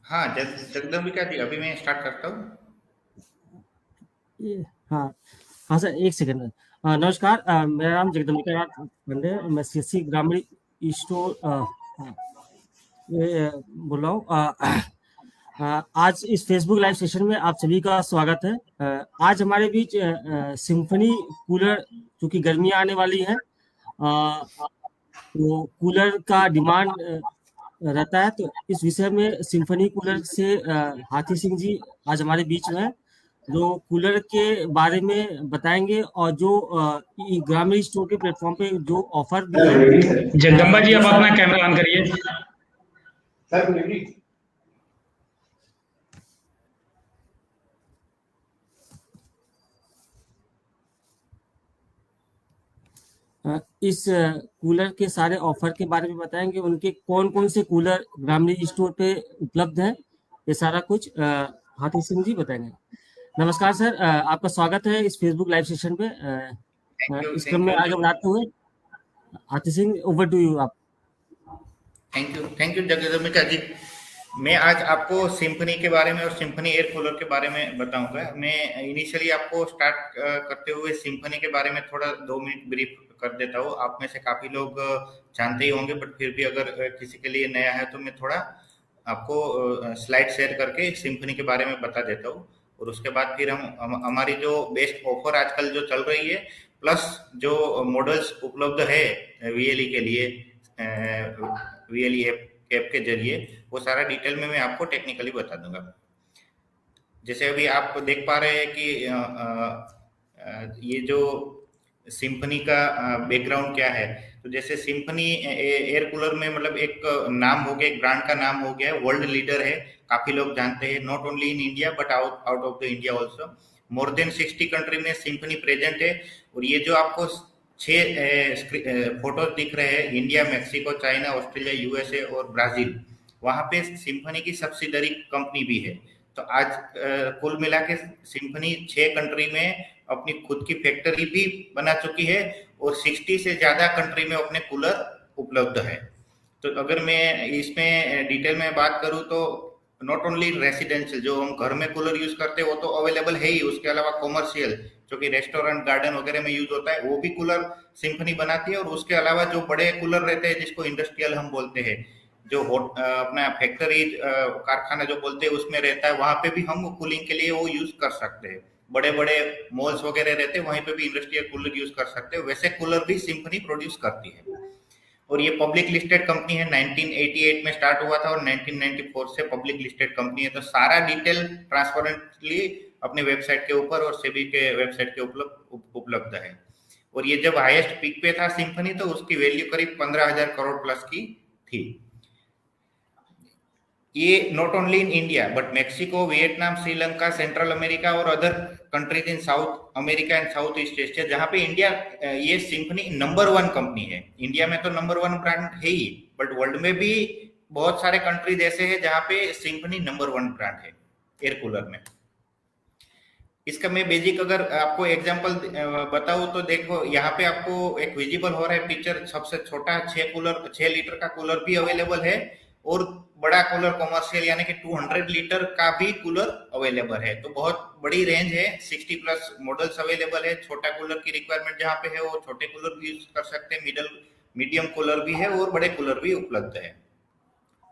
हाँ, जगदम्बिका जी, अभी मैं स्टार्ट करता हूँ। हाँ हाँ सर, एक सेकंड। नमस्कार, मेरा नाम जगदम्बिका नाथ पांडे है। मैं सीएससी ग्रामीण स्टोर हाँ, बोल रहा हूँ। आज इस फेसबुक लाइव सेशन में आप सभी का स्वागत है। आज हमारे बीच सिम्फनी कूलर, क्योंकि गर्मियाँ आने वाली हैं, तो कूलर का डिमांड रहता है। तो इस विषय में सिम्फनी कूलर से हाथी सिंह जी आज हमारे बीच में हैं, जो कूलर के बारे में बताएंगे, और जो ग्रामीण स्टोर के प्लेटफॉर्म पे जो ऑफर भी है जगदम्बा जी, वो आप सारा। अपना कैमरा ऑन करिए। इस कूलर के सारे ऑफर के बारे में बताएंगे, उनके कौन कौन से कूलर ग्रामीण स्टोर पे उपलब्ध हैं, ये सारा कुछ हाथी सिंह जी बताएंगे। नमस्कार सर, आपका स्वागत है इस फेसबुक लाइव सेशन पे। इस क्रम थैंक में यू, आगे बढ़ाते हुए हाथी सिंह, ओवर टू यू आप। थैंक यू जगदम्बिका जी। मैं आज आपको सिम्फनी के बारे में और सिम्फनी एयर कूलर के बारे में बताऊंगा। मैं इनिशियली आपको स्टार्ट करते हुए सिम्फनी के बारे में थोड़ा 2 मिनट ब्रीफ कर देता हूँ। आप में से काफ़ी लोग जानते ही होंगे, बट फिर भी अगर किसी के लिए नया है तो मैं थोड़ा आपको स्लाइड शेयर करके सिम्फनी के बारे में बता देता हूँ। और उसके बाद फिर हमारी जो बेस्ट ऑफर आजकल जो चल रही है, प्लस जो मॉडल्स उपलब्ध है वीएलई के लिए, वीएलई ऐप के जरिए, वो सारा डिटेल में मैं आपको टेक्निकली बता दूंगा। जैसे अभी आप देख पा रहे हैं कि ये जो सिम्फनी का बैकग्राउंड क्या है। तो जैसे सिम्फनी एयर कूलर में मतलब एक नाम हो गया, एक ब्रांड का नाम हो गया, वर्ल्ड लीडर है, काफी लोग जानते हैं, not only in India but out of the India also. More than 60 country में सिम्फनी प्रेजेंट है। और ये जो आपको 6 फोटोज दिख रहे हैं, India, Mexico, China, Australia, USA और ब्राजील, वहां पे सिम्फनी की सब्सिडरी कंपनी भी है। तो आज कुल मिला के सिम्फनी 6 कंट्री में अपनी खुद की फैक्ट्री भी बना चुकी है, और 60 से ज्यादा कंट्री में अपने कूलर उपलब्ध है। तो अगर मैं इसमें डिटेल में बात करूं तो नॉट ओनली रेसिडेंशियल, जो हम घर में कूलर यूज करते हैं वो तो अवेलेबल है ही, उसके अलावा कॉमर्शियल जो कि रेस्टोरेंट, गार्डन वगैरह में यूज होता है, वो भी कूलर सिम्फनी बनाती है। और उसके अलावा जो बड़े कूलर रहते हैं जिसको इंडस्ट्रियल हम बोलते हैं, जो अपना फैक्ट्री कारखाना जो बोलते हैं उसमें रहता है, वहां पे भी हम कूलिंग के लिए वो यूज कर सकते हैं। बड़े बड़े मॉल्स वगैरह रहते हैं, वहीं पे भी इंडस्ट्रियल कूलर यूज कर सकते हैं। वैसे कूलर भी सिम्फनी प्रोड्यूस करती है। और ये पब्लिक लिस्टेड कंपनी है, 1988 में स्टार्ट हुआ था और 1994 से पब्लिक लिस्टेड कंपनी है। तो सारा डिटेल ट्रांसपेरेंटली अपने वेबसाइट के ऊपर और सेबी के वेबसाइट के उपलब्ध है। और ये जब हाईएस्ट पीक पे था सिम्फनी, तो उसकी वैल्यू करीब 15,000 करोड़ प्लस की थी। ये not only in India but Mexico, Vietnam, Sri Lanka, central America और other countries in south America and south east Asia, जहां पे इंडिया, ये सिम्फनी नंबर 1 कंपनी है। इंडिया में तो नंबर 1 ब्रांड है ही, बट वर्ल्ड में भी बहुत सारे कंट्रीज ऐसे हैं जहां पे सिम्फनी नंबर 1 ब्रांड है एयर कूलर में। इसका मैं बेसिक अगर आपको एग्जांपल बताऊं तो देखो, यहाँ पे आपको एक विजिबल हो रहा है पिक्चर, सबसे छोटा 6 लीटर का कूलर भी अवेलेबल है, और बड़ा कूलर कॉमर्शियल यानी कि 200 लीटर का भी कूलर अवेलेबल है। तो बहुत बड़ी रेंज है, 60 प्लस मॉडल्स अवेलेबल है। छोटा कूलर की रिक्वायरमेंट जहाँ पे है वो छोटे कूलर भी यूज कर सकते हैं, मीडियम कूलर भी है और बड़े कूलर भी उपलब्ध है।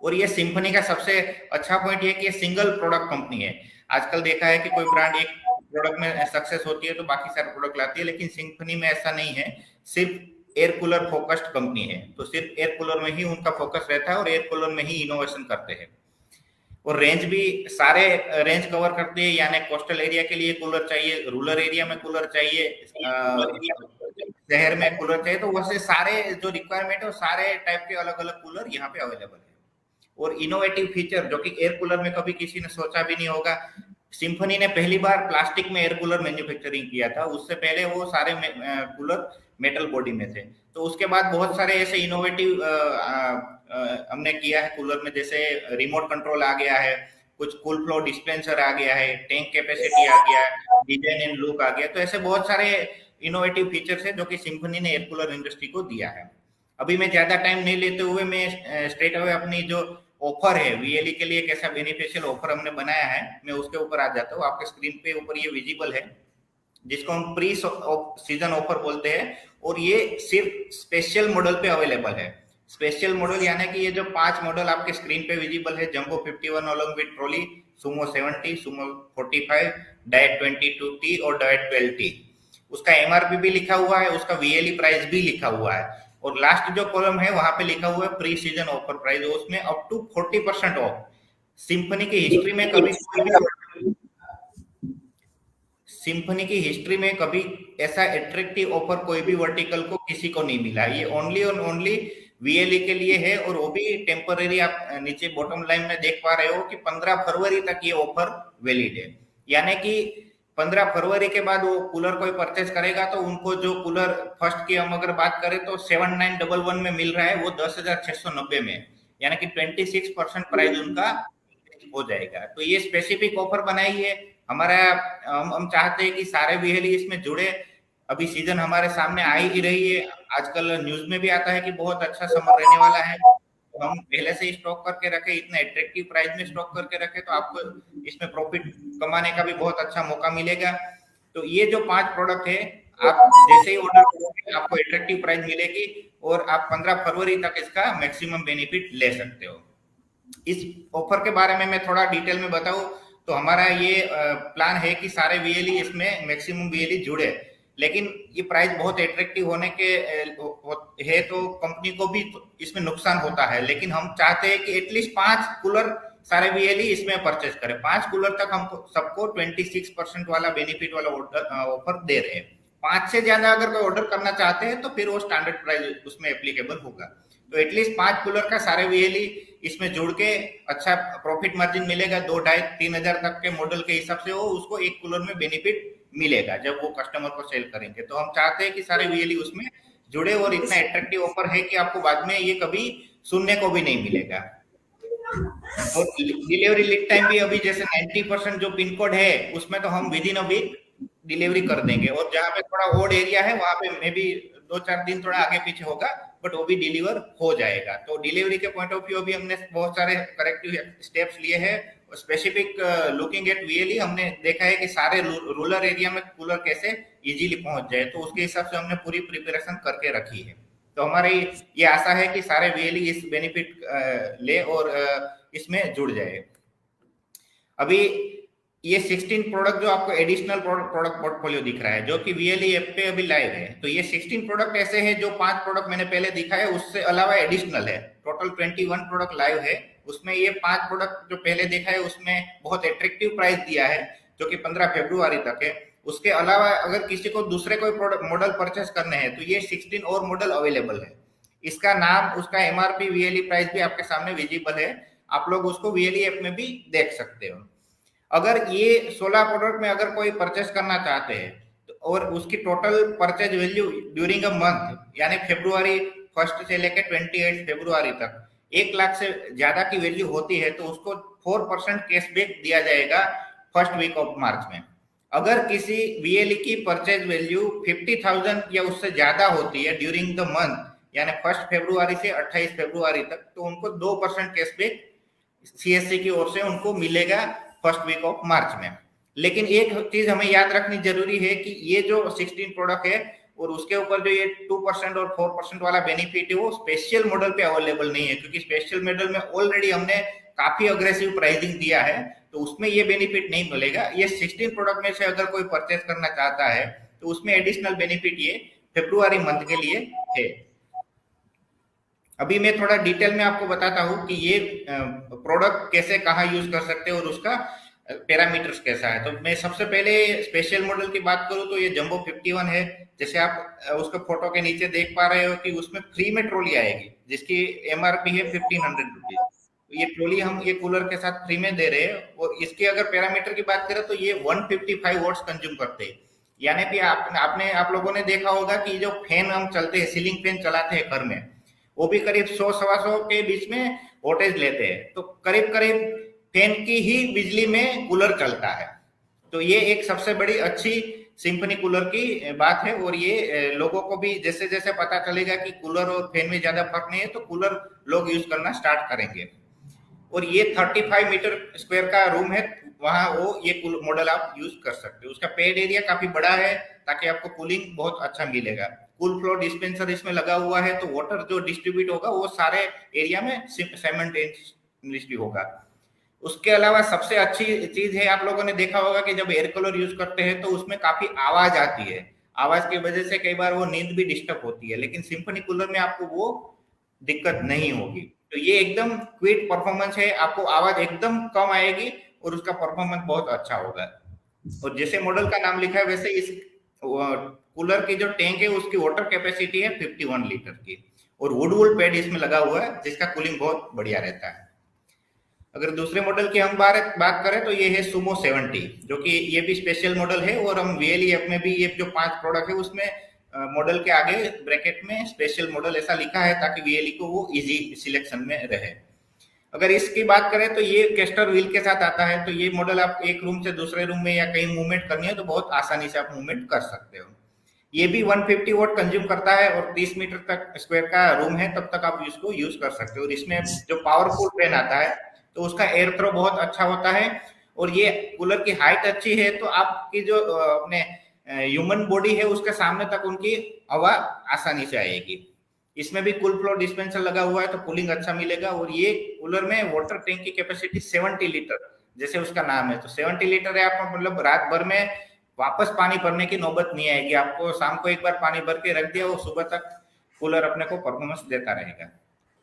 और ये सिम्फनी का सबसे अच्छा पॉइंट ये कि ये सिंगल प्रोडक्ट कंपनी है। आजकल देखा है कि कोई ब्रांड एक प्रोडक्ट में सक्सेस होती है तो बाकी सारे प्रोडक्ट लाती है, लेकिन सिम्फनी में ऐसा नहीं है। सिर्फ एयर कूलर फोकस्ड कंपनी है, तो सिर्फ एयर कूलर में ही उनका फोकस रहता है और एयर कूलर में ही इनोवेशन करते हैं। और रेंज भी सारे रेंज कवर करते हैं, यानी कोस्टल एरिया के लिए कूलर चाहिए, रूरल एरिया में कूलर चाहिए, शहर में कूलर चाहिए, तो वैसे सारे जो रिक्वायरमेंट है वो सारे टाइप के अलग अलग कूलर यहाँ पे अवेलेबल है। और इनोवेटिव फीचर जो कि एयर कूलर में कभी किसी ने सोचा भी नहीं होगा, सिम्फनी ने पहली बार प्लास्टिक में एयर कूलर मैन्युफैक्चरिंग किया था। उससे पहले वो सारे कूलर मेटल बॉडी में थे। तो उसके बाद बहुत सारे ऐसे इनोवेटिव हमने किया है कूलर में, जैसे रिमोट कंट्रोल आ गया है, कुछ कूल फ्लो डिस्पेंसर आ गया है, टैंक कैपेसिटी आ गया है, डिजाइन एंड लुक आ गया। तो ऐसे बहुत सारे इनोवेटिव फीचर्स है जो कि सिम्फनी ने एयर कूलर इंडस्ट्री को दिया है। अभी मैं ज्यादा टाइम नहीं लेते हुए मैं स्ट्रेट अवे अपनी जो ऑफर है वीएलई के लिए, कैसा बेनिफिशियल ऑफर हमने बनाया है, मैं उसके ऊपर आ जाता हूँ। आपके स्क्रीन पे ऊपर ये विजिबल है, जिसको हम प्री सीजन ऑफर बोलते हैं, और ये सिर्फ स्पेशल मॉडल पे अवेलेबल है। स्पेशल मॉडल यानी कि ये जो 5 मॉडल आपके स्क्रीन पे विजिबल है, jumbo 51 along with trolley, Sumo 70, Sumo 45, diet 22T और डायट 12T, उसका एमआरपी भी लिखा हुआ है, उसका वीएलई प्राइस भी लिखा हुआ है, और लास्ट जो कॉलम है वहां पे लिखा हुआ है प्री सीजन ऑफर प्राइस, उसमें अप टू 40% ऑफ। सिंफनी की हिस्ट्री में कभी सिंफनी की हिस्ट्री में कभी ऐसा एट्रैक्टिव ऑफर कोई भी वर्टिकल को किसी को नहीं मिला। ये ओनली और ओनली वीएलई के लिए है, और वो भी टेम्पररी। आप नीचे बॉटम लाइन में देख पा रहे हो कि 15 फरवरी तक ये ऑफर वैलिड है, यानी कि 15 फरवरी के बाद वो कूलर कोई परचेज करेगा तो उनको जो कूलर फर्स्ट की हम अगर बात करें तो 7911 में मिल रहा है, वो 10,690 में, यानी कि 26% प्राइस उनका हो जाएगा। तो ये स्पेसिफिक ऑफर बनाई है हमारा। हम चाहते हैं कि सारे वीएलई इसमें जुड़े। अभी सीजन हमारे सामने आ ही रही है, आजकल न्यूज में भी आता है कि बहुत अच्छा समर रहने वाला है, तो हम पहले से ही स्टॉक करके रखे, इतने अट्रैक्टिव प्राइस में स्टॉक करके रखे, तो आपको इसमें प्रॉफिट कमाने का भी बहुत अच्छा मौका मिलेगा। तो ये जो 5 प्रोडक्ट है, आप जैसे ही ऑर्डर करोगे आपको अट्रैक्टिव प्राइस मिलेगी, और आप 15 फरवरी तक इसका मैक्सिमम बेनिफिट ले सकते हो। इस ऑफर के बारे में मैं थोड़ा डिटेल में बताऊं तो हमारा ये प्लान है कि सारे वीएलई इसमें मैक्सिमम वीएलई जुड़े, लेकिन ये प्राइस बहुत अट्रैक्टिव होने के है तो कंपनी को भी इसमें नुकसान होता है, लेकिन हम चाहते हैं कि एटलीस्ट 5 कूलर सारे वीएलई इसमें परचेज करें। 5 कूलर तक हम सबको 26% वाला बेनिफिट वाला ऑफर दे रहे हैं। 5 से ज्यादा अगर कोई ऑर्डर करना चाहते हैं तो फिर वो स्टैंडर्ड प्राइस उसमें एप्लीकेबल होगा। तो एटलीस्ट 5 कूलर का सारे वीएलई इसमें जुड़ के अच्छा प्रॉफिट मार्जिन मिलेगा। 2,500-3 हजार तक के मॉडल के हिसाब से वो उसको एक कूलर में बेनिफिट मिलेगा जब वो कस्टमर को सेल करेंगे। तो हम चाहते हैं कि सारे वीएलई उसमें जुड़े, और इतना अट्रैक्टिव ऑफर है कि आपको बाद में ये कभी सुनने को भी नहीं मिलेगा। और डिलीवरी लीड टाइम भी अभी जैसे 90% जो पिन कोड है उसमें तो हम within a week delivery कर देंगे, और जहाँ पे थोड़ा ओड एरिया है वहां पे मे बी 2-4 दिन थोड़ा आगे पीछे होगा, बट वो भी डिलीवर हो जाएगा। तो डिलीवरी के पॉइंट ऑफ व्यू भी हमने बहुत सारे करेक्टिव स्टेप्स लिए हैं। स्पेसिफिक लुकिंग एट वीएलई हमने देखा है कि सारे रूरल एरिया में कूलर कैसे इजीली पहुंच जाए, तो उसके हिसाब से हमने पूरी प्रिपरेशन करके रखी है। तो हमारी ये आशा है कि सारे वीएलई इस बेनिफिट ले और इसमें जुड़ जाए। अभी ये 16 प्रोडक्ट जो आपको एडिशनल प्रोडक्ट पोर्टफोलियो दिख रहा है, जो कि वीएलई ऐप पे अभी लाइव है, तो ये 16 प्रोडक्ट ऐसे हैं जो 5 प्रोडक्ट मैंने पहले दिखाया उससे अलावा एडिशनल है। टोटल 21 प्रोडक्ट लाइव है, उसमें ये 5 प्रोडक्ट जो पहले देखा है उसमें बहुत अट्रैक्टिव प्राइस दिया है, जो कि 15 फरवरी तक है। उसके अलावा अगर किसी को दूसरे कोई प्रोडक्ट मॉडल परचेस करने हैं तो ये 16 और मॉडल अवेलेबल है। इसका नाम, उसका एमआरपी, वीएलई प्राइस भी आपके सामने विजिबल है, आप लोग उसको वीएलई ऐप में भी देख सकते हो। अगर ये 16 प्रोडक्ट में अगर कोई परचेस करना चाहते हैं तो, और उसकी total purchase value during a month यानी फरवरी 1 से लेकर 28 फरवरी तक 1 लाख से ज्यादा की वैल्यू होती है, तो उसको 4% कैशबैक दिया जाएगा फर्स्ट वीक ऑफ मार्च में। अगर किसी वीएलई की परचेज वैल्यू 50,000 या उससे ज्यादा होती है ड्यूरिंग द मंथ यानी 1 फरवरी से 28 फरवरी तक, तो उनको 2% कैशबैक सीएससी की ओर से उनको मिलेगा फर्स्ट वीक ऑफ मार्च में। लेकिन एक चीज हमें याद रखनी जरूरी है कि ये जो 16 प्रोडक्ट है और उसके ऊपर जो ये 2% और 4% वाला बेनिफिट है वो स्पेशल मॉडल पे अवेलेबल नहीं है, क्योंकि स्पेशल मॉडल में ऑलरेडी हमने काफी अग्रेसिव प्राइसिंग दिया है, तो उसमें ये बेनिफिट नहीं मिलेगा। ये 16 प्रोडक्ट में से अगर कोई परचेस करना चाहता है तो उसमें एडिशनल बेनिफिट ये फरवरी मंथ के लिए है। अभी मैं थोड़ा डिटेल में आपको बताता हूँ कि ये प्रोडक्ट कैसे कहाँ यूज कर सकते हैं और उसका पैरामीटर्स कैसा है। तो मैं सबसे पहले स्पेशल मॉडल की बात करूँ तो ये जंबो 51 है। जैसे आप उसके फोटो के नीचे देख पा रहे हो कि उसमें फ्री में ट्रॉली आएगी जिसकी एमआरपी है 1500 रुपीज। तो ये ट्रॉली हम ये कूलर के साथ फ्री में दे रहे हैं, और इसके अगर पैरामीटर की बात करें तो ये 155 वॉट्स कंज्यूम करते हैं। यानी कि आप लोगों ने देखा होगा कि जो फैन हम चलते हैं, सीलिंग फैन चलाते हैं घर में, वो भी करीब 100-125 के बीच में वोल्टेज लेते हैं। तो करीब करीब फैन की ही बिजली में कूलर चलता है। तो ये एक सबसे बड़ी अच्छी सिंफनी कूलर की बात है, और ये लोगों को भी जैसे जैसे पता चलेगा कि कूलर और फैन में ज्यादा फर्क नहीं है तो कूलर लोग यूज करना स्टार्ट करेंगे। और ये 35 मीटर स्क्वायर का रूम है, वहां वो ये मॉडल आप यूज कर सकते हो। उसका पेड एरिया काफी बड़ा है ताकि आपको कूलिंग बहुत अच्छा मिलेगा। कूल फ्लो डिस्पेंसर इसमें लगा हुआ है, तो वाटर जो डिस्ट्रीब्यूट होगा वो सारे एरिया में साइमल्टेनियसली होगा। उसके अलावा सबसे अच्छी चीज है, आप लोगों ने देखा होगा कि जब एयर कूलर यूज करते हैं तो उसमें काफी आवाज आती है, आवाज की वजह से कई बार वो नींद भी डिस्टर्ब होती है, लेकिन सिंफनी कूलर में आपको वो दिक्कत नहीं होगी। तो ये एकदम क्विक परफॉर्मेंस है, आपको आवाज एकदम कम आएगी और उसका परफॉर्मेंस बहुत अच्छा होगा। और जैसे मॉडल का नाम लिखा है वैसे इस कूलर की जो टैंक है उसकी वाटर कैपेसिटी है 51 लीटर की, और वुड पैड इसमें लगा हुआ है जिसका कूलिंग बहुत बढ़िया रहता है। अगर दूसरे मॉडल की हम बात करें तो ये है सुमो 70, जो कि ये भी स्पेशल मॉडल है, और हम VLEF में भी ये जो 5 प्रोडक्ट है उसमें मॉडल के आगे ब्रैकेट में स्पेशल मॉडल ऐसा लिखा है ताकि VLE को वो इजी सिलेक्शन में रहे। अगर इसकी बात करें तो ये कैस्टर व्हील के साथ आता है, तो ये मॉडल आप एक रूम से दूसरे रूम में या कहीं मूवमेंट करनी है तो बहुत आसानी से आप मूवमेंट कर सकते हो। ये भी 150 वॉट कंज्यूम करता है और 30 मीटर तक स्क्वायर का रूम है, तब तक आप इसको यूज कर सकते हो। और इसमें जो पावरफुल फैन आता है तो उसका एयर थ्रो बहुत अच्छा होता है, और ये कूलर की हाइट अच्छी है तो आपकी जो अपने ह्यूमन बॉडी है उसके सामने तक उनकी हवा आसानी से आएगी। इसमें भी कूल फ्लो डिस्पेंसर लगा हुआ है तो कूलिंग अच्छा मिलेगा। और ये कूलर में वाटर टैंक की कैपेसिटी 70 लीटर जैसे उसका नाम है, तो 70 लीटर है, आपको मतलब रात भर में वापस पानी भरने की नौबत नहीं आएगी। आपको शाम को एक बार पानी भर के रख दिया, वो सुबह तक कूलर अपने को परफॉर्मेंस देता रहेगा।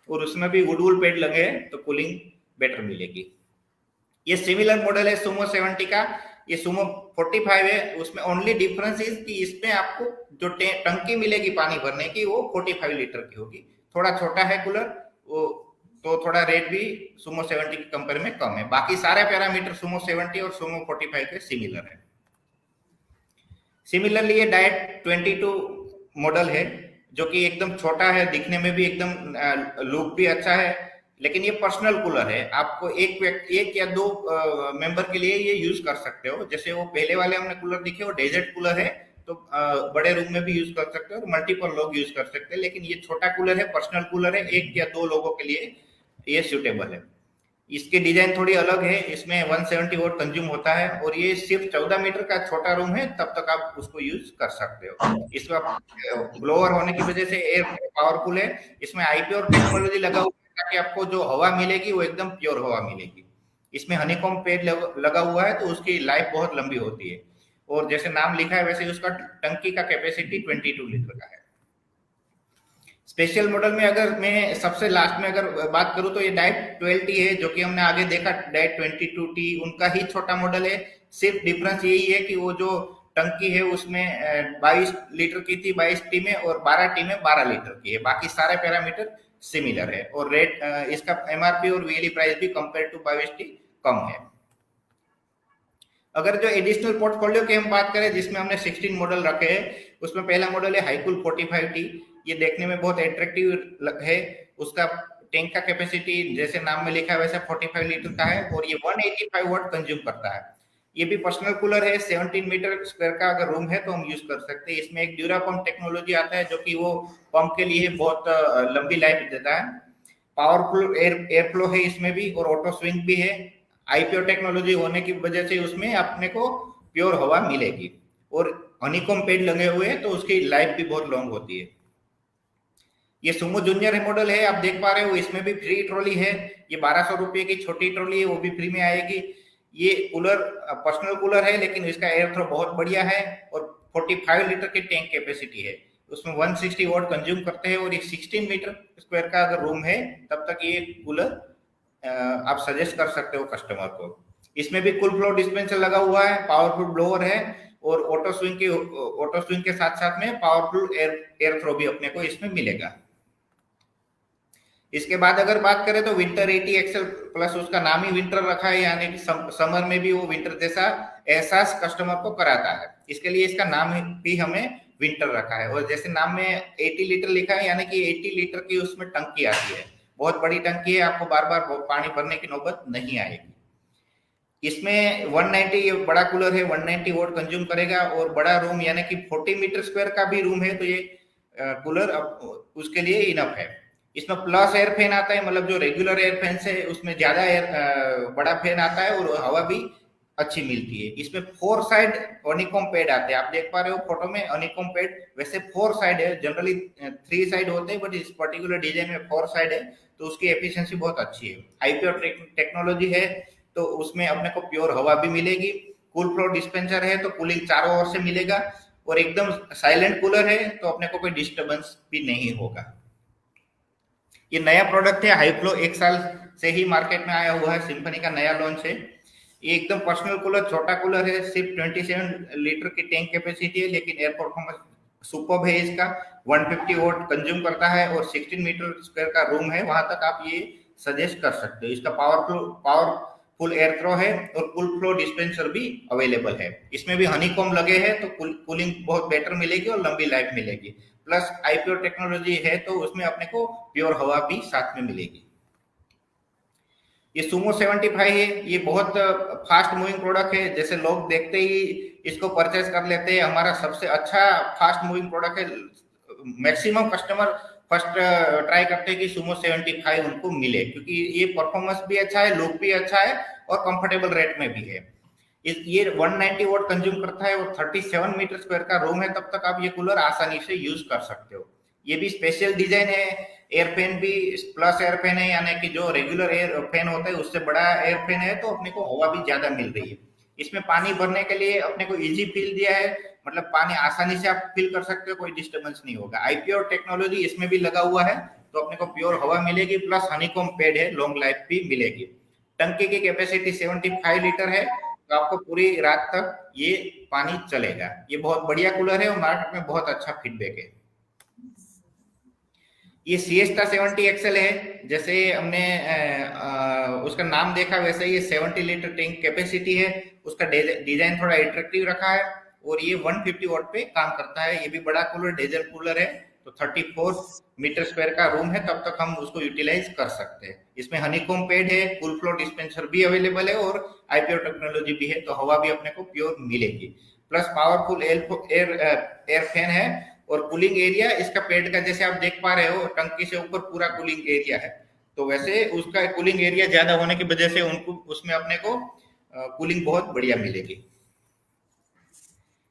और उसमें भी वुड पैड लगे हैं तो कूलिंग बेटर मिलेगी। ये सिमिलर मॉडल है सुमो 70 का, ये सुमो 45 है। उसमें ओनली डिफरेंस इज कि इसमें आपको जो टंकी मिलेगी पानी भरने की वो 45 लीटर की होगी, थोड़ा छोटा है कूलर वो, तो थोड़ा रेट भी सुमो 70 की कंपेयर में कम है। बाकी सारे पैरामीटर सुमो 70 और सुमो 45 के सिमिलर है। सिमिलरली ये डायट 22 मॉडल है, जो कि एकदम छोटा है, दिखने में भी एकदम लुक भी अच्छा है, लेकिन ये पर्सनल कूलर है। आपको एक या दो मेंबर के लिए ये यूज कर सकते हो। जैसे वो पहले वाले हमने कूलर दिखे वो डेजर्ट कूलर है, तो बड़े रूम में भी यूज कर सकते हो और मल्टीपल लोग यूज कर सकते हैं। लेकिन ये छोटा कूलर है, पर्सनल कूलर है, एक या दो लोगों के लिए ये सूटेबल है। इसकी डिजाइन थोड़ी अलग है, इसमें 170 वोट कंज्यूम होता है, और ये सिर्फ 14 मीटर का छोटा रूम है, तब तक आप उसको यूज कर सकते हो। इसका ब्लोअर होने की वजह से एयर पावरफुल है। इसमें IPO टेक्नोलॉजी लगा हुआ है ताकि आपको जो हवा मिलेगी वो एकदम प्योर हवा मिलेगी। इसमें हनीकॉम पेड लगा हुआ है तो उसकी लाइफ बहुत लंबी होती है, और जैसे नाम लिखा है वैसे उसका टंकी का कैपेसिटी 22 लीटर का है। स्पेशल मॉडल में अगर मैं सबसे लास्ट में अगर बात करूं तो ये डाइट 12T है, जो कि हमने आगे देखा डाइट 22T उनका ही छोटा मॉडल है। सिर्फ डिफरेंस यही है कि वो जो टंकी है उसमें 22 लीटर की थी 22T में, और 12T में 12 लीटर की है। बाकी सारे पैरामीटर सिमिलर है, और रेट इसका MRP और VLE प्राइस भी कंपेयर टू 22T कम है। अगर जो एडिशनल पोर्टफोलियो की हम बात करें जिसमें हमने 16 मॉडल रखे हैं, उसमें पहला मॉडल है हाईकूल 45T। ये देखने में बहुत अट्रैक्टिव है। उसका टैंक का कैपेसिटी जैसे नाम में लिखा है वैसे 45 लीटर का है, और ये 185 वाट कंज्यूम करता है। ये भी पर्सनल कूलर है, 17 मीटर स्क्वायर का अगर रूम है तो हम यूज कर सकते हैं। इसमें एक ड्यूरा पंप टेक्नोलॉजी आता है जो कि वो पंप के लिए बहुत लंबी लाइफ देता है। पावरफुल एयर फ्लो है इसमें भी, और ऑटो स्विंग भी है। IPO टेक्नोलॉजी होने की वजह से उसमें अपने को प्योर हवा मिलेगी, और हनीकॉम पेड लगे हुए हैं तो उसकी लाइफ भी बहुत लॉन्ग होती है। ये सुमो जूनियर मॉडल है, आप देख पा रहे हो, इसमें भी फ्री ट्रॉली है। ये 1200 रुपए की छोटी ट्रॉली है, वो भी फ्री में आएगी। ये कूलर पर्सनल कूलर है, लेकिन इसका एयर थ्रो बहुत बढ़िया है, और 45 लीटर की टैंक कैपेसिटी है। उसमें 160 वॉट कंज्यूम करते हैं, और ये 16 मीटर स्क्वायर का अगर रूम है तब तक ये कूलर आप सजेस्ट कर सकते हो कस्टमर को। इसमें भी कूल फ्लो डिस्पेंसर लगा हुआ है, पावरफुल ब्लोअर है, और ऑटो स्विंग के साथ साथ में पावरफुल एयर थ्रो भी अपने को इसमें मिलेगा। इसके बाद अगर बात करें तो विंटर 80 एक्सेल प्लस, उसका नाम ही विंटर रखा है, यानी कि समर में भी वो विंटर जैसा एहसास कस्टमर को कराता है। इसके लिए इसका नाम भी हमें विंटर रखा है। और जैसे नाम में 80 लीटर लिखा है, यानी कि 80 लीटर की उसमें टंकी आती है, बहुत बड़ी टंकी है, आपको बार बार पानी भरने की नौबत नहीं आएगी। इसमें 190 बड़ा कूलर है, 190 वोट कंज्यूम करेगा, और बड़ा रूम यानी कि 40 मीटर स्क्वायर का भी रूम है तो ये कूलर उसके लिए इनफ है। इसमें प्लस एयर फैन आता है, मतलब जो रेगुलर एयर फैन से उसमें ज्यादा एयर बड़ा फैन आता है और हवा भी अच्छी मिलती है। इसमें 4 साइड हनीकॉम्ब पैड आते हैं, आप देख पा रहे हो फोटो में हनीकॉम्ब पैड, वैसे 4 साइड है, जनरली 3 साइड होते हैं, बट इस पर्टिकुलर डिजाइन में 4 साइड है, तो उसकी एफिशिएंसी बहुत अच्छी है। आईपीओ टेक्नोलॉजी है तो उसमें अपने को प्योर हवा भी मिलेगी। कूल फ्लो डिस्पेंसर है तो कूलिंग चारों ओर से मिलेगा, और एकदम साइलेंट कूलर है तो अपने को कोई डिस्टर्बेंस भी नहीं होगा। ये नया प्रोडक्ट है, हाई फ्लो 1 साल से ही मार्केट में आया हुआ है, सिम्फनी का नया लॉन्च है। ये एकदम पर्सनल कूलर, छोटा कूलर है, सिर्फ 27 लीटर की टैंक कैपेसिटी है, लेकिन एयर परफॉर्मेंस सुपर्ब है इसका। 150 वोट कंज्यूम करता है और 16 मीटर स्क्वायर का रूम है, वहां तक आप ये सजेस्ट कर सकते हो। इसका पावरफुल एयर थ्रो है और कूल फ्लो डिस्पेंसर भी अवेलेबल है। इसमें भी हनीकॉम्ब लगे हैं तो कूलिंग बहुत बेटर मिलेगी और लंबी लाइफ मिलेगी। प्लस आईपीओ टेक्नोलॉजी है तो उसमें अपने को प्योर हवा भी साथ में मिलेगी। ये सुमो 75 है, ये बहुत फास्ट मूविंग प्रोडक्ट है, जैसे लोग देखते ही इसको परचेस कर लेते हैं। हमारा सबसे अच्छा फास्ट मूविंग प्रोडक्ट है। मैक्सिमम कस्टमर फर्स्ट ट्राई करते हैं कि सुमो 75 उनको मिले, क्योंकि ये परफॉर्मेंस भी अच्छा है, लुक भी अच्छा है और कंफर्टेबल रेट में भी है। ये 190 वोट कंज्यूम करता है और 37 मीटर स्क्वायर का रूम है, तब तक आप ये कूलर आसानी से यूज कर सकते हो। ये भी स्पेशल डिजाइन है, एयर फैन भी प्लस एयर फैन है, यानी कि जो रेगुलर एयर फैन होता है उससे बड़ा एयर फैन है, तो अपने को हवा भी ज्यादा मिल रही है। इसमें पानी भरने के लिए अपने को इजी फिल दिया है, मतलब पानी आसानी से आप फिल कर सकते हो, कोई डिस्टर्बेंस नहीं होगा। आईपीओ टेक्नोलॉजी इसमें भी लगा हुआ है, तो अपने को प्योर हवा मिलेगी, प्लस हनीकॉम्ब पैड है, लॉन्ग लाइफ भी मिलेगी। टंकी की कैपेसिटी 75 लीटर है, तो आपको पूरी रात तक ये पानी चलेगा। ये बहुत बढ़िया कूलर है और मार्केट में बहुत अच्छा फीडबैक है। ये सिएस्टा 70 एक्सएल है, जैसे हमने उसका नाम देखा वैसे ये 70 लीटर टैंक कैपेसिटी है। उसका डिजाइन थोड़ा अट्रैक्टिव रखा है और ये 150 वॉट पे काम करता है। ये भी बड़ा कूलर, डीजल कूलर है, तो 34 मीटर स्क्वायर का रूम है, तब तक हम उसको यूटिलाइज कर सकते हैं। इसमें हनीकॉम्ब पैड है, कूल फ्लो डिस्पेंसर भी अवेलेबल है और आईपीओ टेक्नोलॉजी भी है, तो हवा भी अपने को प्योर मिलेगी। प्लस पावरफुल एयर फैन है और कूलिंग एरिया इसका पेड़ का, जैसे आप देख पा रहे हो, टंकी से ऊपर पूरा कूलिंग एरिया है, तो वैसे उसका कूलिंग एरिया ज्यादा होने की वजह से उनको उसमें अपने को कूलिंग बहुत बढ़िया मिलेगी।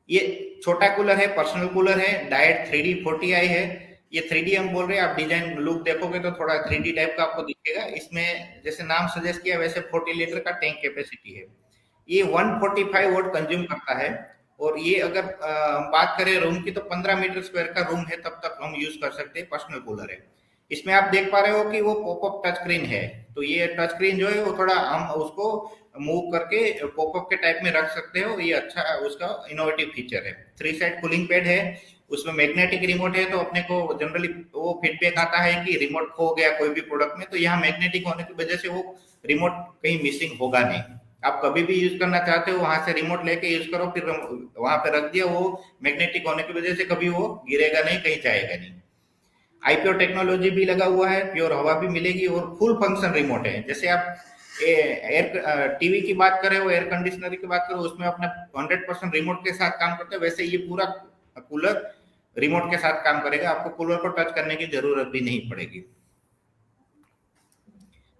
ये छोटा कूलर है, पर्सनल कूलर है, डायट 3D 40i है। ये 3D हम बोल रहे हैं, आप डिजाइन लुक देखोगे तो थोड़ा 3D टाइप का आपको दिखेगा। इसमें जैसे नाम सजेस्ट किया वैसे 40 लीटर का टैंक कैपेसिटी है। ये 145 वोट कंज्यूम करता है और ये अगर बात करें रूम की तो 15 मीटर स्क्वायर का रूम है, तब तक हम यूज कर सकते हैं, पर्सनल कूलर है। इसमें आप देख पा रहे हो कि वो पॉपअप टच स्क्रीन है, तो ये टच स्क्रीन जो है वो थोड़ा हम उसको मूव करके पॉपअप के टाइप में रख सकते हो, ये अच्छा उसका इनोवेटिव फीचर है। 3 साइड कूलिंग पैड है, उसमें मैग्नेटिक रिमोट है, तो अपने को जनरली वो फीडबैक आता है कि रिमोट खो गया कोई भी प्रोडक्ट में, तो यहाँ मैग्नेटिक होने की वजह से वो रिमोट कहीं मिसिंग होगा नहीं। आप कभी भी यूज करना चाहते हो वहां से रिमोट लेके यूज करो, फिर वहां पे रख दिया, वो मैग्नेटिक होने की वजह से कभी वो गिरेगा नहीं, कहीं जाएगा नहीं। आईपीओ टेक्नोलॉजी भी लगा हुआ है, प्योर हवा भी मिलेगी और फुल फंक्शन रिमोट है। जैसे आप एयर टीवी की बात करें, वो एयर कंडीशनर की बात करें, उसमें अपने 100% रिमोट के साथ काम करते हैं, वैसे ये पूरा कूलर रिमोट के साथ काम करेगा, आपको कूलर को टच करने की जरूरत भी नहीं पड़ेगी।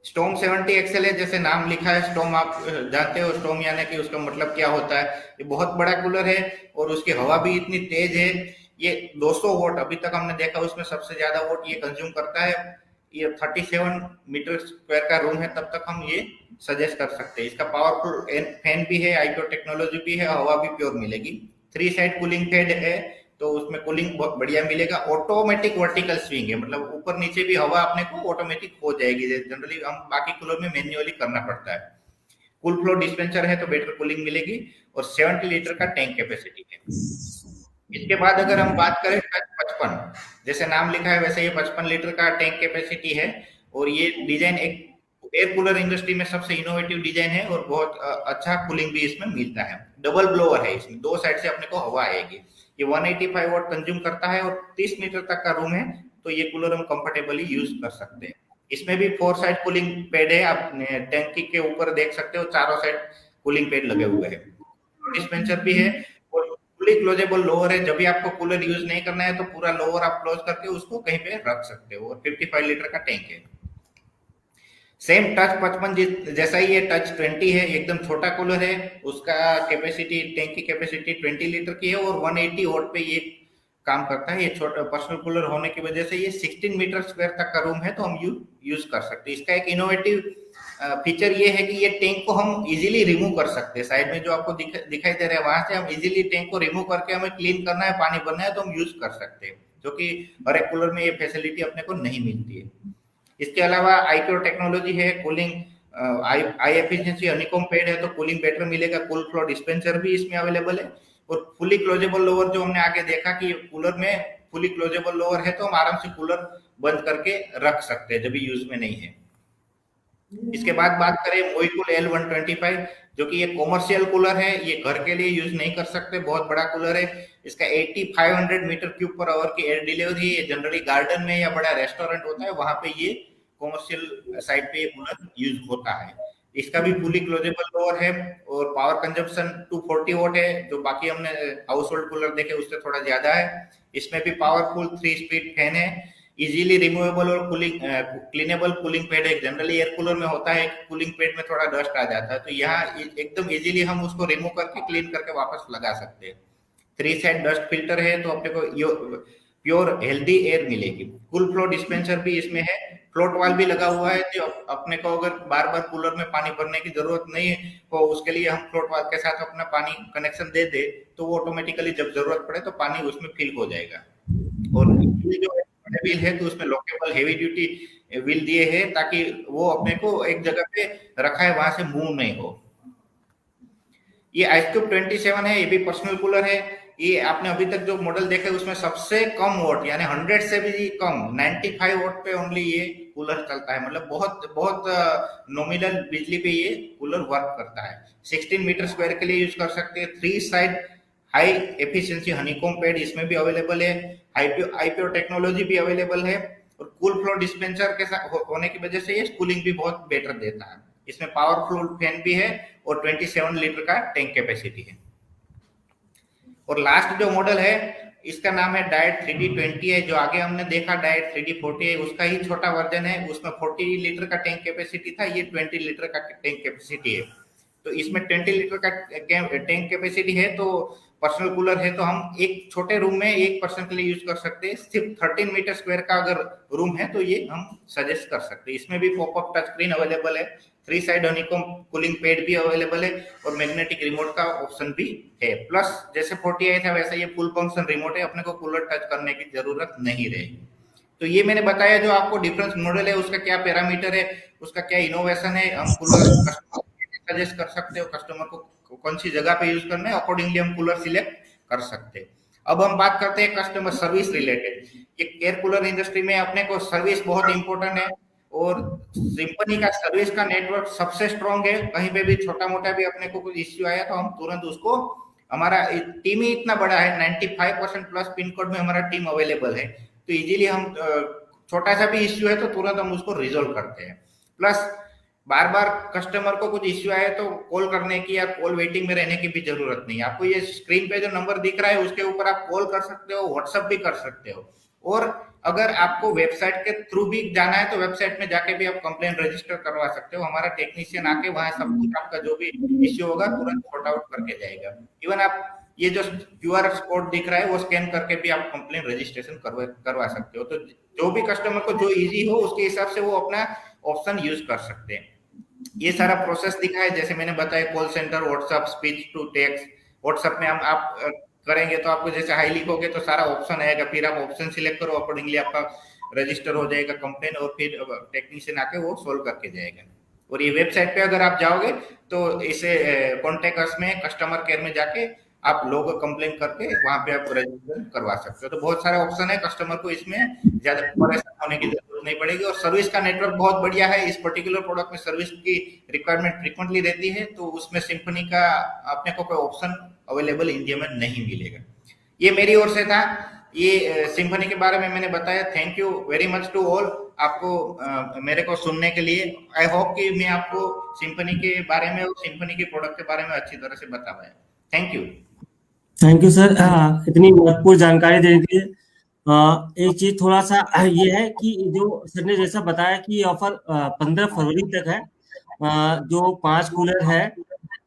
स्टॉर्म 70 एक्सएल है, जैसे नाम लिखा है स्टॉर्म, आप जानते हो स्टॉर्म यानी कि उसका मतलब क्या होता है। ये बहुत बड़ा कूलर है और उसकी हवा भी इतनी तेज है। ये 200 वोट अभी तक हमने देखा उसमें सबसे ज्यादा वोट ये कंज्यूम करता है। ये 37 मीटर स्क्वायर का रूम है, तब तक हम ये सजेस्ट कर सकते हैं। इसका पावरफुल फैन भी है, आईपीओ टेक्नोलॉजी भी है, हवा भी प्योर मिलेगी। 3 साइड कूलिंग फैन है, तो उसमें कूलिंग बहुत बढ़िया मिलेगा। ऑटोमेटिक वर्टिकल स्विंग है, मतलब ऊपर नीचे भी हवा अपने को ऑटोमेटिक हो जाएगी, जनरली हम बाकी कूलर में मैन्युअली करना पड़ता है। कूल फ्लो डिस्पेंसर है तो बेटर कूलिंग मिलेगी और 70 लीटर का टैंक कैपेसिटी है। इसके बाद अगर हम बात करें 55, जैसे नाम लिखा है वैसे ये 55 लीटर का टैंक कैपेसिटी है और ये डिजाइन एक एयर कूलर इंडस्ट्री में सबसे इनोवेटिव डिजाइन है और बहुत अच्छा कूलिंग भी इसमें मिलता है। डबल ब्लोअर है, इसमें 2 साइड से अपने को हवा आएगी। ये 185 वॉट कंज्यूम करता है और 30 मीटर तक का रूम है, तो ये कूलर हम कंफर्टेबली यूज कर सकते हैं। इसमें भी 4 साइड कूलिंग पैड है, आप टैंकी के ऊपर देख सकते हो, चारों साइड कूलिंग पैड लगे हुए हैं। डिस्पेंसर भी है और फुली क्लोजेबल लोअर है, जब भी आपको कूलर यूज नहीं करना है तो पूरा लोअर आप क्लोज करके उसको कहीं पे रख सकते हो। और 55 लीटर का टैंक है। सेम टच 55 जैसा ही ये टच 20 है, एकदम छोटा कूलर है। उसका कैपेसिटी, टैंक की कैपेसिटी 20 लीटर की है और 180 वोट पे ये काम करता है। ये छोटा पर्सनल कूलर होने की वजह से ये 16 मीटर स्क्वायर तक का रूम है तो हम यूज कर सकते हैं। इसका एक इनोवेटिव फीचर ये है कि ये टैंक को हम इजीली रिमूव कर सकते हैं। साइड में जो आपको दिखाई दे रहा है वहां से हम इजीली टैंक को रिमूव करके हमें क्लीन करना है, पानी भरना है तो हम यूज कर सकते हैं, जो कि हर एक कूलर में ये फैसिलिटी अपने को नहीं मिलती है। इसके अलावा आईप्योर टेक्नोलॉजी है, कूलिंग आई एफिशिएंसी हनीकॉम्ब पैड है तो कूलिंग बेटर मिलेगा। कूल फ्लो डिस्पेंसर भी इसमें अवेलेबल है। और फुली क्लोजेबल लोअर जो हमने आगे देखा कि कूलर में फुली क्लोजेबल लोअर है तो हम आराम से कूलर बंद करके रख सकते हैं जब भी यूज में नहीं है। इसके बाद बात करें मोइकूल L125, जो कि ये कॉमर्शियल कूलर है, ये घर के लिए यूज नहीं कर सकते, बहुत बड़ा कूलर है। इसका 8500 मीटर क्यूब पर आवर की एयर डिलीवरी है। ये जनरली गार्डन में या बड़ा रेस्टोरेंट होता है वहां पे ये कॉमर्शियल साइड पे ये कूलर यूज होता है। इसका भी फुली क्लोजेबल डोर है और पावर कंजप्शन 240 वोट है, जो बाकी हमने हाउस होल्ड कूलर देखे उससे थोड़ा ज्यादा है। इसमें भी पावरफुल 3 स्पीड फैन है। इजीली रिमूवेबल और कूलिंग क्लीनेबल कूलिंग पैड है। जनरली एयर कूलर में होता है कूलिंग पैड में थोड़ा डस्ट आ जाता है, तो यहाँ एकदम इजीली हम उसको रिमूव करके क्लीन करके वापस लगा सकते हैं। 3 साइड डस्ट फिल्टर है तो अपने को प्योर हेल्दी एयर मिलेगी। कूल फ्लो डिस्पेंसर भी इसमें है। फ्लोट वाल भी लगा हुआ है, तो अपने को अगर बार बार कूलर में पानी भरने की जरूरत नहीं है तो उसके लिए हम फ्लोट वाल के साथ अपना पानी कनेक्शन दे दे तो वो ऑटोमेटिकली जब जरूरत पड़े तो पानी उसमें फिल हो जाएगा। और जो व्हील है तो उसमें लॉकेबल हेवी ड्यूटी व्हील दिए हैं ताकि वो अपने को एक जगह पे रखा है वहां से मूव नहीं हो। ये आइसक्यूब 27 है, ये भी पर्सनल कूलर है। ये आपने अभी तक जो मॉडल देखे उसमें सबसे कम वोट यानी 100 से भी कम 95 वोट पे ओनली ये कूलर चलता है। मतलब बहुत बहुत नॉमिनल बिजली पे ये कूलर वर्क करता है। 16 मीटर स्क्वायर के लिए यूज कर सकते हैं। 3 side high efficiency honeycomb pad इसमें भी अवेलेबल है। आईपीओ टेक्नोलॉजी भी अवेलेबल है। और कूल फ्लो डिस्पेंसर के साथ होने की वजह से ये कूलिंग भी बहुत बेटर देता है। इसमें पावरफुल फैन भी है और 27 लीटर का टैंक कैपेसिटी है। और लास्ट जो मॉडल है इसका नाम है डायट 3D20 है। जो आगे हमने देखा डायट 3D40 है, उसका ही छोटा वर्जन है। उसमें 40 लीटर का टैंक कैपेसिटी था, ये 20 लीटर का टैंक कैपेसिटी है। तो इसमें 20 लीटर का टैंक कैपेसिटी है तो पर्सनल कूलर है तो हम एक छोटे रूम में एक पर्सन के लिए यूज कर सकते हैं। सिर्फ 13 मीटर स्क्वायर का अगर रूम है तो ये हम सजेस्ट कर सकते हैं। इसमें भी पॉपअप टच स्क्रीन अवेलेबल है। 3 साइड हनीकॉम्ब कूलिंग पैड भी अवेलेबल है और मैग्नेटिक रिमोट का ऑप्शन भी है। प्लस जैसे 40 आया था वैसा ये फुल फंक्शन रिमोट है, अपने को कूलर टच करने की जरूरत नहीं रहेगी। तो ये मैंने बताया जो आपको डिफरेंस मॉडल है उसका क्या पैरामीटर है, उसका क्या इनोवेशन है। हम कूलर कस्टमर सजेस्ट कर सकते हो, कस्टमर को कौन सी जगह पे यूज करना है अकॉर्डिंगली हम कूलर सिलेक्ट कर सकते हैं। अब हम बात करते हैं कस्टमर सर्विस रिलेटेड। ये एयर कूलर इंडस्ट्री में अपने को सर्विस बहुत इंपॉर्टेंट है और सिंफनी का सर्विस का नेटवर्क सबसे स्ट्रॉन्ग है। कहीं पे भी छोटा मोटा भी अपने को कुछ इश्यू आया तो हम तुरंत उसको, हमारा टीम ही इतना बड़ा है, 95% प्लस पिन कोड में हमारा टीम अवेलेबल है, तो इजीली हम छोटा सा भी इश्यू है तो तुरंत हम उसको रिजोल्व करते हैं। प्लस बार बार कस्टमर को कुछ इश्यू आए तो कॉल करने की या कॉल वेटिंग में रहने की भी जरूरत नहीं है। आपको ये स्क्रीन पे जो नंबर दिख रहा है उसके ऊपर आप कॉल कर सकते हो, व्हाट्सएप भी कर सकते हो। और अगर आपको वेबसाइट के थ्रू भी जाना है तो वेबसाइट में जाके भी आप कंप्लेन रजिस्टर करवा सकते हो। हमारा टेक्नीशियन आके वहां सब कुछ आपका जो भी इश्यू होगा तुरंत सॉर्ट आउट करके जाएगा। इवन आप ये जो क्यूआर कोड दिख रहा है वो स्कैन करके भी आप कंप्लेन रजिस्ट्रेशन करवा सकते हो। तो जो भी कस्टमर को जो इजी हो उसके हिसाब से वो अपना ऑप्शन यूज कर सकते हैं। ये सारा प्रोसेस दिखा है जैसे मैंने बताया, call centre, WhatsApp, speech to text. WhatsApp में हम आप करेंगे तो आपको जैसे हाई लिखोगे तो सारा ऑप्शन आएगा, फिर आप ऑप्शन सिलेक्ट करो, अकॉर्डिंगली आपका रजिस्टर हो जाएगा कंप्लेन और फिर टेक्नीशियन आके वो सोल्व करके जाएगा। और ये वेबसाइट पे अगर आप जाओगे तो इसे कॉन्टेक्ट अस में कस्टमर केयर में जाके आप लोग कंप्लेन करके वहां पे आप रजिस्टर करवा सकते हो। तो बहुत सारे ऑप्शन है, कस्टमर को इसमें ज्यादा परेशान होने की जरूरत नहीं पड़ेगी। और सर्विस का नेटवर्क बहुत बढ़िया है। इस पर्टिकुलर प्रोडक्ट में सर्विस की रिक्वायरमेंट फ्रीक्वेंटली रहती है तो उसमें सिंफनी का अपने को कोई ऑप्शन अवेलेबल इंडिया में नहीं मिलेगा। ये मेरी ओर से था, ये सिंफनी के बारे में मैंने बताया। Thank you very much to all आपको मेरे को सुनने के लिए। आई होप कि मैं आपको सिंफनी के बारे में और सिंफनी के प्रोडक्ट के बारे में अच्छी तरह से बता पाया। Thank you. Thank you sir, इतनी महत्वपूर्ण जानकारी देने के लिए। एक चीज थोड़ा सा ये है कि जो सर ने जैसा बताया कि ये ऑफर 15 फरवरी तक है। जो 5 कूलर है,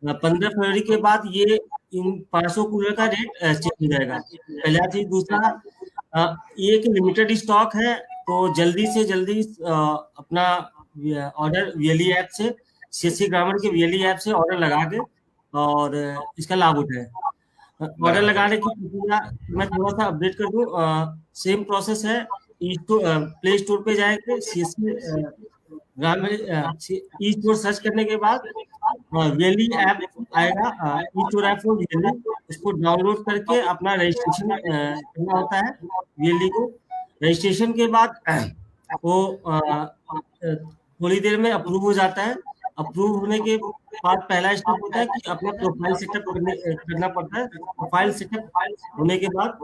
15 फरवरी के बाद ये इन 500 कूलर का रेट चेंज हो जाएगा, पहला चीज। दूसरा, ये एक लिमिटेड स्टॉक है, तो जल्दी से जल्दी अपना ऑर्डर वीएलई ऐप से, सीएससी ग्रामर के वीएलई ऐप से ऑर्डर लगा के और इसका लाभ उठाएं। ऑर्डर बराबर। लगाने की प्रक्रिया मैं थोड़ा सा अपडेट कर दूं। सेम प्रोसेस है। प्ले स्टोर पे जाएंगे, सीएससी ग्रामीण ई स्टोर सर्च करने के बाद वीएलई ऐप आएगा, e store app for VLE. उसको डाउनलोड करके अपना रजिस्ट्रेशन करना होता है वीएलई को। रजिस्ट्रेशन के बाद वो थोड़ी देर में अप्रूव हो जाता है। अप्रूव होने के बाद पहला स्टेप होता है कि अपना प्रोफाइल सेटअप करना पड़ता है। प्रोफाइल सेटअप होने के बाद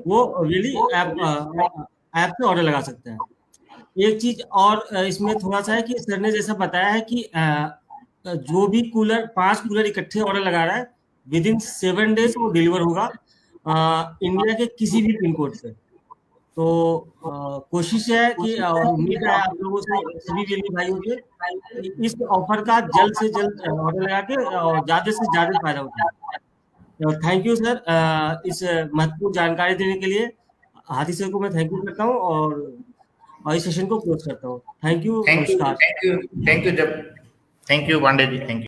वो रियली ऐप से ऑर्डर लगा सकते हैं। एक चीज और इसमें थोड़ा सा है कि सर ने जैसा बताया है कि जो भी कूलर 5 कूलर इकट्ठे ऑर्डर लगा रहा है, विद इन 7 डेज वो डिलीवर होगा इंडिया के किसी भी पिन कोड से। तो कोशिश है कि और उम्मीद है आप लोगों से, सभी वेली भाइयों से, कि इस ऑफर का जल्द से जल्द ऑर्डर लगा के और ज्यादा से ज्यादा फायदा उठाएं। तो थैंक यू सर, इस महत्वपूर्ण जानकारी देने के लिए। हाथी सर को मैं थैंक यू करता हूँ और इस सेशन को क्लोज करता हूँ। थैंक यू, थैंक यू, नमस्कार। थैंक यू, थैंक यू जब, thank you Pandey ji, thank you.